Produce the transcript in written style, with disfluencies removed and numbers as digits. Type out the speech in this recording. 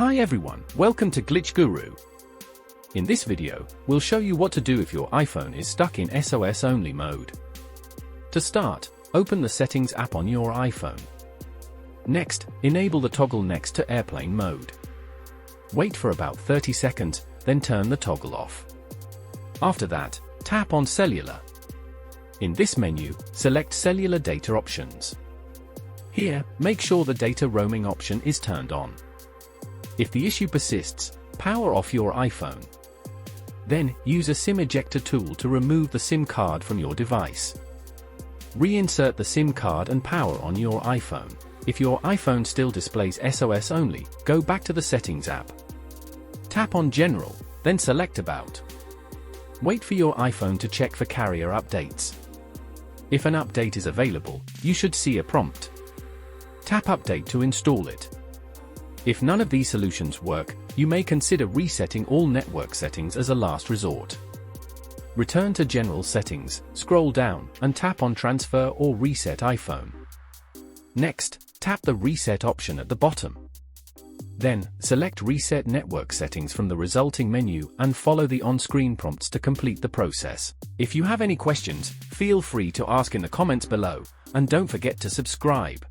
Hi everyone, welcome to Glitch Guru. In this video, we'll show you what to do if your iPhone is stuck in SOS Only mode. To start, open the Settings app on your iPhone. Next, enable the toggle next to Airplane mode. Wait for about 30 seconds, then turn the toggle off. After that, tap on Cellular. In this menu, select Cellular Data Options. Here, make sure the data roaming option is turned on. If the issue persists, power off your iPhone. Then, use a SIM ejector tool to remove the SIM card from your device. Reinsert the SIM card and power on your iPhone. If your iPhone still displays SOS Only, go back to the Settings app. Tap on General, then select About. Wait for your iPhone to check for carrier updates. If an update is available, you should see a prompt. Tap Update to install it. If none of these solutions work, you may consider resetting all network settings as a last resort. Return to General Settings, scroll down, and tap on Transfer or Reset iPhone. Next, tap the Reset option at the bottom. Then, select Reset Network Settings from the resulting menu and follow the on-screen prompts to complete the process. If you have any questions, feel free to ask in the comments below, and don't forget to subscribe.